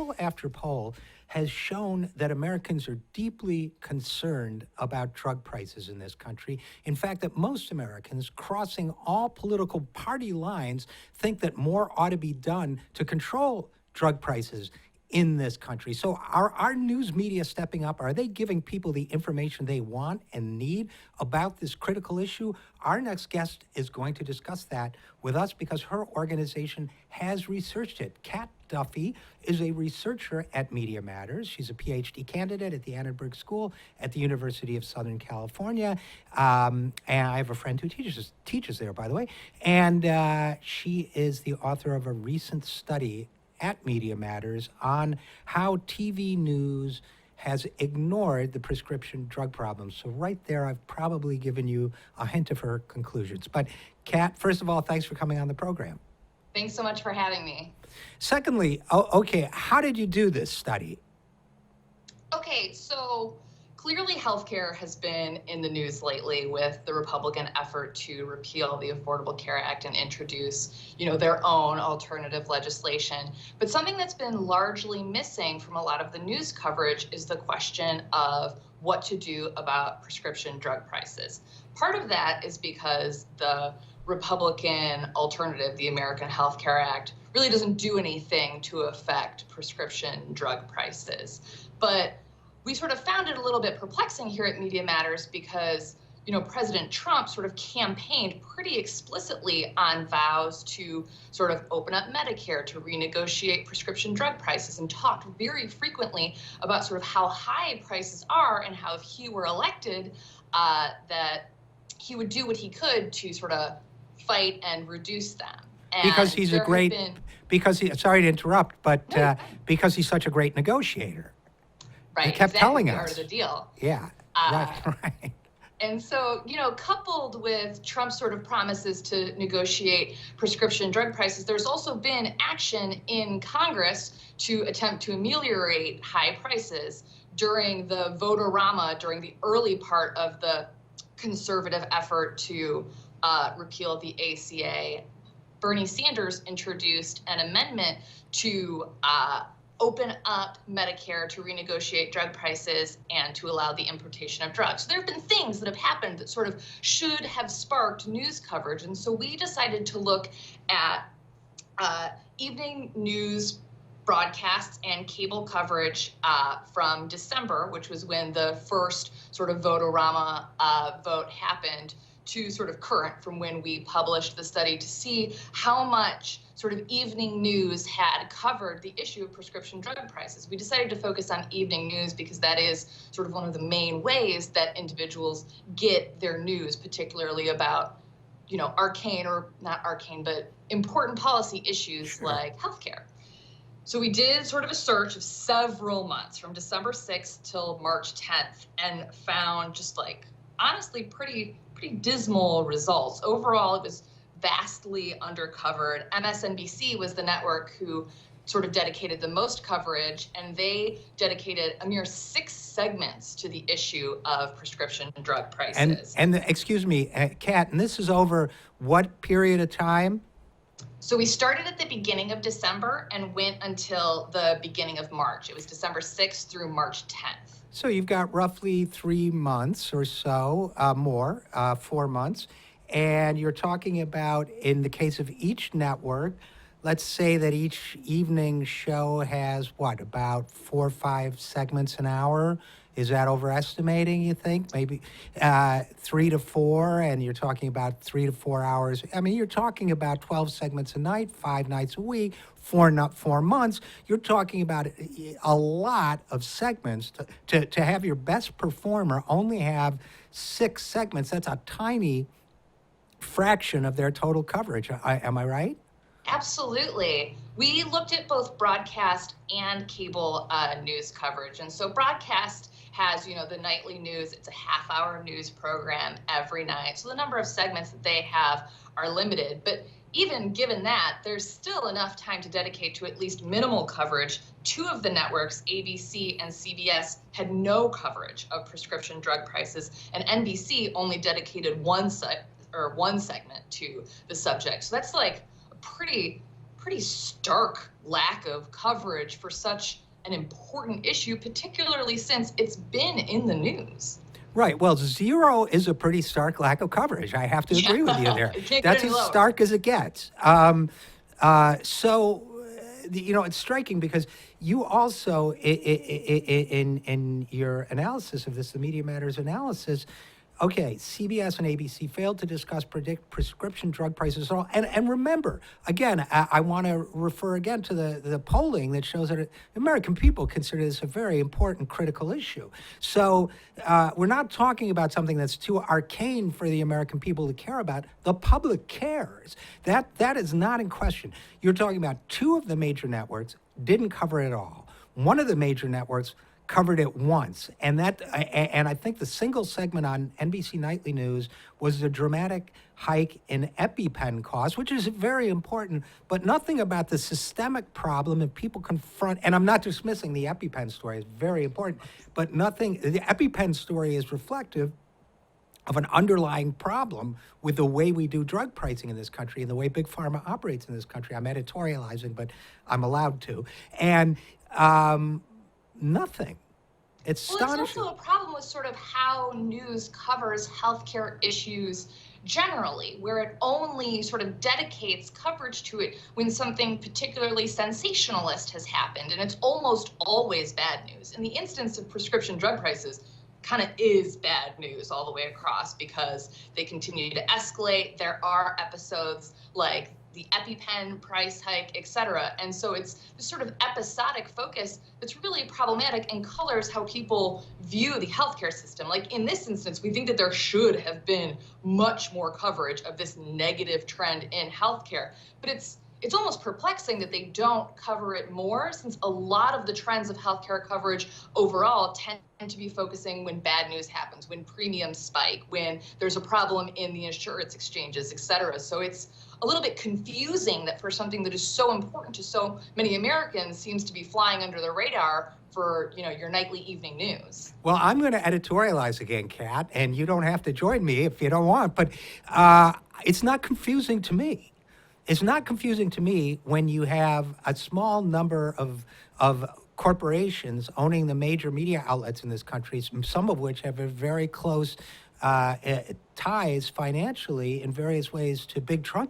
poll after poll has shown that Americans are deeply concerned about drug prices in this country. In fact, that most Americans, crossing all political party lines, think that more ought to be done to control drug prices in this country. So are our news media stepping up? Are they giving people the information they want and need about this critical issue? Our next guest is going to discuss that with us because her organization has researched it. Kat Duffy is a researcher at Media Matters. She's a PhD candidate at the Annenberg School at the University of Southern California. And I have a friend who teaches there, by the way. And she is the author of a recent study at Media Matters on how TV news has ignored the prescription drug problem. So right there, I've probably given you a hint of her conclusions. But Kat, first of all, thanks for coming on the program. Thanks so much for having me. Secondly, okay, how did you do this study? Okay, so clearly healthcare has been in the news lately with the Republican effort to repeal the Affordable Care Act and introduce, their own alternative legislation. But something that's been largely missing from a lot of the news coverage is the question of what to do about prescription drug prices. Part of that is because the Republican alternative, the American Health Care Act, really doesn't do anything to affect prescription drug prices. But we sort of found it a little bit perplexing here at Media Matters because, President Trump sort of campaigned pretty explicitly on vows to sort of open up Medicare, to renegotiate prescription drug prices, and talked very frequently about sort of how high prices are and how if he were elected, that he would do what he could to sort of fight and reduce them. And because he's sorry to interrupt, but because he's such a great negotiator. Right, he kept telling us. Part of the deal. Yeah, right. And so, coupled with Trump's sort of promises to negotiate prescription drug prices, there's also been action in Congress to attempt to ameliorate high prices. During the vote-a-rama, during the early part of the conservative effort to repeal the ACA, Bernie Sanders introduced an amendment to open up Medicare to renegotiate drug prices and to allow the importation of drugs. So there have been things that have happened that sort of should have sparked news coverage. And so we decided to look at evening news broadcasts and cable coverage from December, which was when the first sort of vote-a-rama vote happened, to sort of current from when we published the study to see how much sort of evening news had covered the issue of prescription drug prices. We decided to focus on evening news because that is sort of one of the main ways that individuals get their news, particularly about, arcane or not arcane, but important policy issues like healthcare. So we did sort of a search of several months from December 6th till March 10th and found just honestly pretty dismal results. Overall, it was vastly undercovered. MSNBC was the network who sort of dedicated the most coverage, and they dedicated a mere 6 segments to the issue of prescription drug prices. Excuse me, Kat, and this is over what period of time? So we started at the beginning of December and went until the beginning of March. It was December 6th through March 10th. So you've got roughly 3 months or so, 4 months. And you're talking about, in the case of each network, let's say that each evening show has, about 4 or 5 segments an hour? Is that overestimating, you think? Maybe 3 to 4, and you're talking about 3 to 4 hours. I mean, you're talking about 12 segments a night, 5 nights a week, 4 months. You're talking about a lot of segments. To have your best performer only have 6 segments, that's a tiny fraction of their total coverage. Am I right? Absolutely. We looked at both broadcast and cable news coverage. And so broadcast has, the nightly news. It's a half-hour news program every night. So the number of segments that they have are limited. But even given that, there's still enough time to dedicate to at least minimal coverage. 2 of the networks, ABC and CBS, had no coverage of prescription drug prices, and NBC only dedicated one segment to the subject. So that's a pretty pretty stark lack of coverage for such an important issue, particularly since it's been in the news. Right. Well, zero is a pretty stark lack of coverage. I have to agree with you there. It can't get That's any as lower. stark as it gets. It's striking because you also, in your analysis of this, the Media Matters analysis, okay, CBS and ABC failed to discuss predict prescription drug prices at all. And remember, again, I want to refer again to the polling that shows that American people consider this a very important, critical issue. So we're not talking about something that's too arcane for the American people to care about. The public cares. That is not in question. You're talking about two of the major networks didn't cover it at all. One of the major networks covered it once, and I think the single segment on NBC Nightly News was the dramatic hike in EpiPen costs, which is very important, but nothing about the systemic problem and people confront. And I'm not dismissing the EpiPen story; it's very important, but nothing. The EpiPen story is reflective of an underlying problem with the way we do drug pricing in this country and the way Big Pharma operates in this country. I'm editorializing, but I'm allowed to, and. Nothing. It's astonishing. Well, it's also a problem with sort of how news covers healthcare issues generally, where it only sort of dedicates coverage to it when something particularly sensationalist has happened. And it's almost always bad news. In the instance of prescription drug prices, kind of is bad news all the way across because they continue to escalate. There are episodes like the EpiPen price hike, et cetera. And so it's this sort of episodic focus that's really problematic and colors how people view the healthcare system. Like in this instance, we think that there should have been much more coverage of this negative trend in healthcare, but it's almost perplexing that they don't cover it more, since a lot of the trends of healthcare coverage overall tend to be focusing when bad news happens, when premiums spike, when there's a problem in the insurance exchanges, et cetera. So it's a little bit confusing that for something that is so important to so many Americans seems to be flying under the radar for, your nightly evening news. Well, I'm going to editorialize again, Kat, and you don't have to join me if you don't want, but it's not confusing to me. It's not confusing to me when you have a small number of corporations owning the major media outlets in this country, some of which have a very close ties financially in various ways to big drug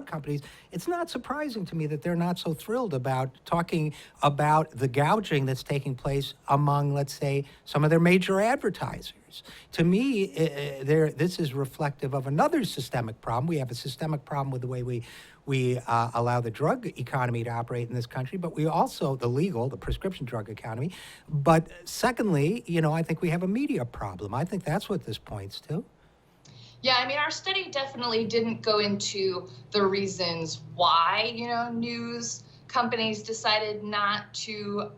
companies. It's not surprising to me that they're not so thrilled about talking about the gouging that's taking place among, let's say, some of their major advertisers. To me, this is reflective of another systemic problem. We have a systemic problem with the way we allow the drug economy to operate in this country, but we also, the prescription drug economy. But secondly, I think we have a media problem. I think that's what this points to. Yeah, I mean, our study definitely didn't go into the reasons why, news companies decided not to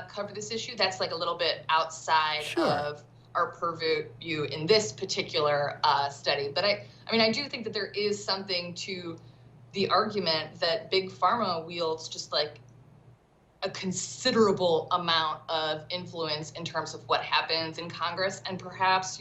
cover this issue. That's like a little bit outside of our purview in this particular study. But I do think that there is something to the argument that Big Pharma wields just like a considerable amount of influence in terms of what happens in Congress and perhaps,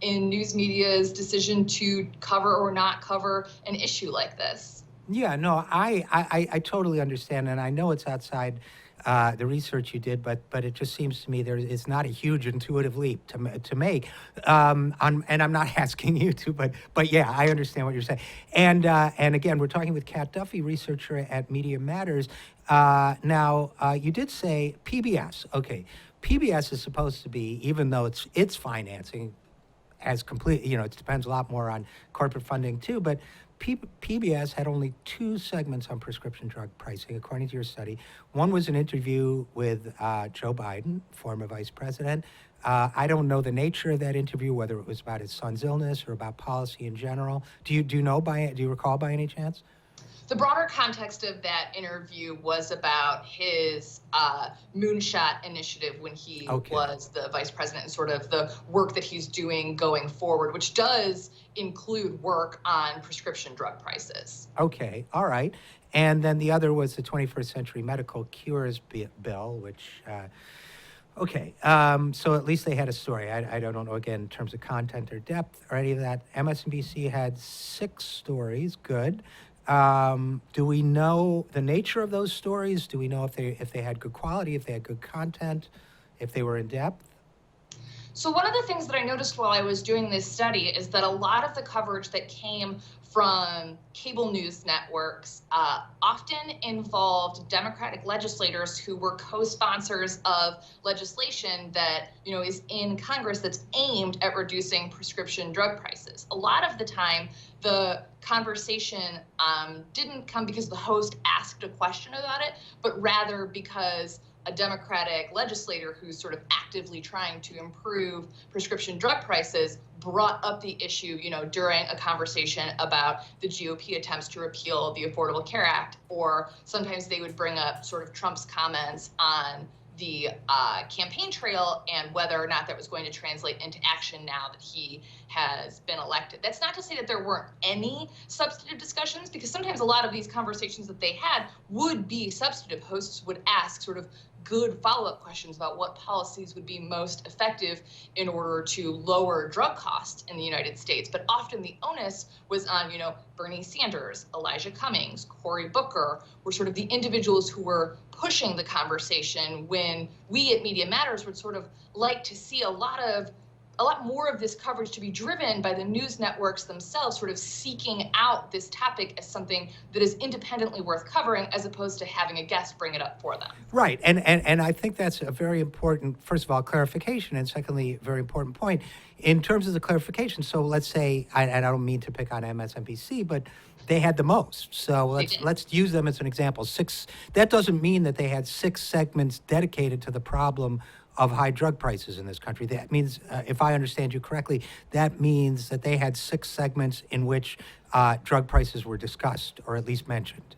in news media's decision to cover or not cover an issue like this. Yeah, no, I totally understand, and I know it's outside the research you did, but it just seems to me it's not a huge intuitive leap to make. And I'm not asking you to, but yeah, I understand what you're saying. And again, we're talking with Kat Duffy, researcher at Media Matters. Now, you did say PBS. Okay, PBS is supposed to be, even though its financing has complete, it depends a lot more on corporate funding too, but PBS had only 2 segments on prescription drug pricing, according to your study. One was an interview with Joe Biden, former vice president. I don't know the nature of that interview, whether it was about his son's illness or about policy in general. Do you recall by any chance? The broader context of that interview was about his moonshot initiative when he was the vice president and sort of the work that he's doing going forward, which does include work on prescription drug prices. Okay, all right. And then the other was the 21st Century Medical Cures Bill, which... so at least they had a story. I don't know, again, in terms of content or depth or any of that. MSNBC had 6 stories, good. Do we know the nature of those stories? Do we know if they had good quality, if they had good content, if they were in depth? So one of the things that I noticed while I was doing this study is that a lot of the coverage that came from cable news networks often involved Democratic legislators who were co-sponsors of legislation that is in Congress that's aimed at reducing prescription drug prices. A lot of the time, the conversation didn't come because the host asked a question about it, but rather because a Democratic legislator who's sort of actively trying to improve prescription drug prices brought up the issue, during a conversation about the GOP attempts to repeal the Affordable Care Act, or sometimes they would bring up sort of Trump's comments on the campaign trail and whether or not that was going to translate into action now that he has been elected. That's not to say that there weren't any substantive discussions, because sometimes a lot of these conversations that they had would be substantive. Hosts would ask sort of good follow-up questions about what policies would be most effective in order to lower drug costs in the United States. But often the onus was on, Bernie Sanders, Elijah Cummings, Cory Booker were sort of the individuals who were pushing the conversation, when we at Media Matters would sort of like to see a lot more of this coverage to be driven by the news networks themselves, sort of seeking out this topic as something that is independently worth covering, as opposed to having a guest bring it up for them. Right. And I think that's a very important, first of all, clarification, and secondly, a very important point. In terms of the clarification, so let's say, and I don't mean to pick on MSNBC, but they had the most. So let's use them as an example. That doesn't mean that they had 6 segments dedicated to the problem of high drug prices in this country. That means, if I understand you correctly, that means that they had 6 segments in which drug prices were discussed, or at least mentioned.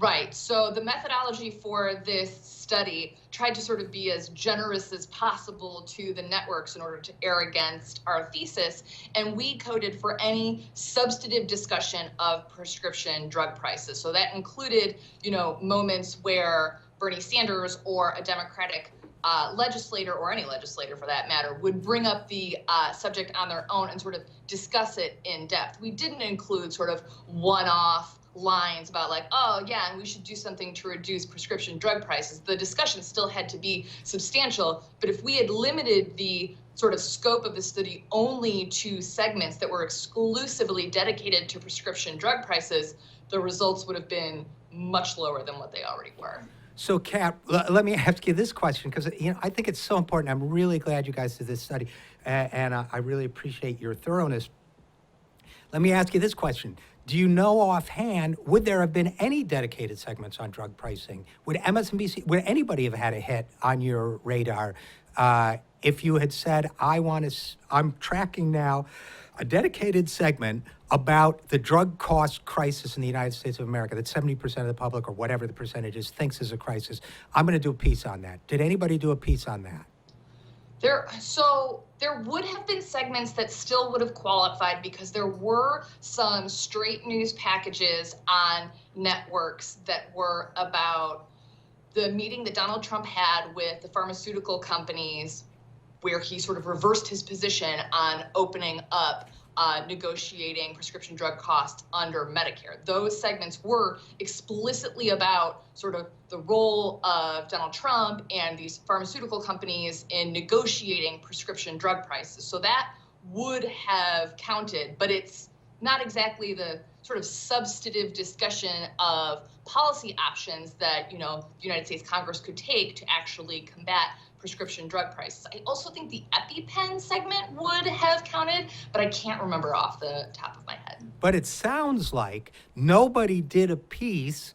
Right. So the methodology for this study tried to sort of be as generous as possible to the networks in order to err against our thesis. And we coded for any substantive discussion of prescription drug prices. So that included, moments where Bernie Sanders or a Democratic legislator, or any legislator for that matter, would bring up the subject on their own and sort of discuss it in depth. We didn't include sort of one-off lines about like, oh yeah, and we should do something to reduce prescription drug prices. The discussion still had to be substantial, but if we had limited the sort of scope of the study only to segments that were exclusively dedicated to prescription drug prices, the results would have been much lower than what they already were. So, Kat, let me ask you this question, because I think it's so important. I'm really glad you guys did this study, and I really appreciate your thoroughness. Let me ask you this question. Do you know offhand, would there have been any dedicated segments on drug pricing? Would MSNBC, would anybody have had a hit on your radar if you had said, I'm tracking now a dedicated segment about the drug cost crisis in the United States of America that 70% of the public, or whatever the percentage is, thinks is a crisis? I'm going to do a piece on that. Did anybody do a piece on that? There would have been segments that still would have qualified, because there were some straight news packages on networks that were about the meeting that Donald Trump had with the pharmaceutical companies, where he sort of reversed his position on opening up negotiating prescription drug costs under Medicare. Those segments were explicitly about sort of the role of Donald Trump and these pharmaceutical companies in negotiating prescription drug prices. So that would have counted, but it's not exactly the sort of substantive discussion of policy options that, the United States Congress could take to actually combat prescription drug prices. I also think the EpiPen segment would have counted, but I can't remember off the top of my head. But it sounds like nobody did a piece,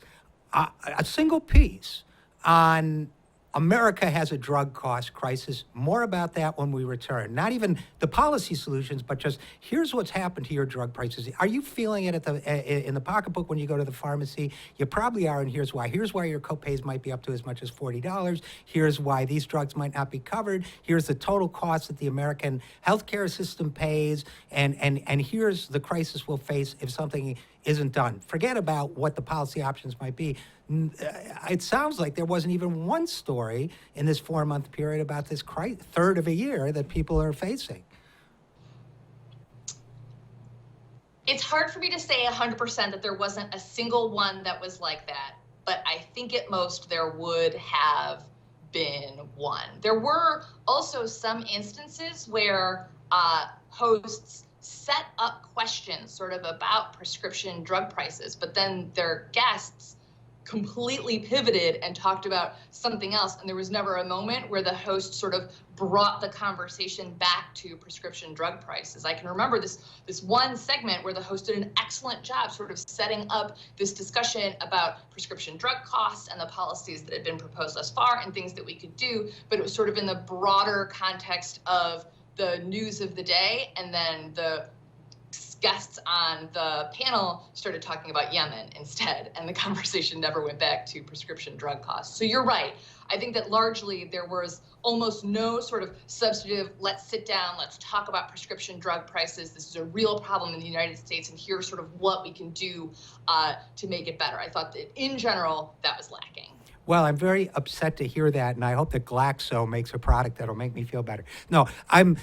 a single piece, on America has a drug cost crisis. More about that when we return. Not even the policy solutions, but just here's what's happened to your drug prices. Are you feeling it in the pocketbook when you go to the pharmacy? You probably are, and here's why. Here's why your copays might be up to as much as $40. Here's why these drugs might not be covered. Here's the total cost that the American healthcare system pays, and here's the crisis we'll face if something isn't done. Forget about what the policy options might be. It sounds like there wasn't even one story in this 4-month period about this third of a year that people are facing. It's hard for me to say 100% that there wasn't a single one that was like that, but I think at most there would have been one. There were also some instances where hosts set up questions sort of about prescription drug prices, but then their guests completely pivoted and talked about something else, and there was never a moment where the host sort of brought the conversation back to prescription drug prices. I can remember this one segment where the host did an excellent job sort of setting up this discussion about prescription drug costs and the policies that had been proposed thus far and things that we could do, but it was sort of in the broader context of the news of the day, and then the guests on the panel started talking about Yemen instead, and the conversation never went back to prescription drug costs. So you're right. I think that largely there was almost no sort of substantive, let's sit down, let's talk about prescription drug prices. This is a real problem in the United States, and here's sort of what we can do to make it better. I thought that in general, that was lacking. Well, I'm very upset to hear that, and I hope that Glaxo makes a product that'll make me feel better. No, I'm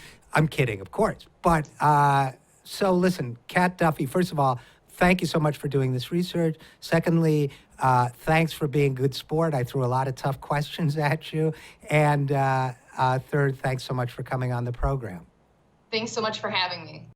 kidding, of course. But so listen, Kat Duffy, first of all, thank you so much for doing this research. Secondly, thanks for being good sport. I threw a lot of tough questions at you. And third, thanks so much for coming on the program. Thanks so much for having me.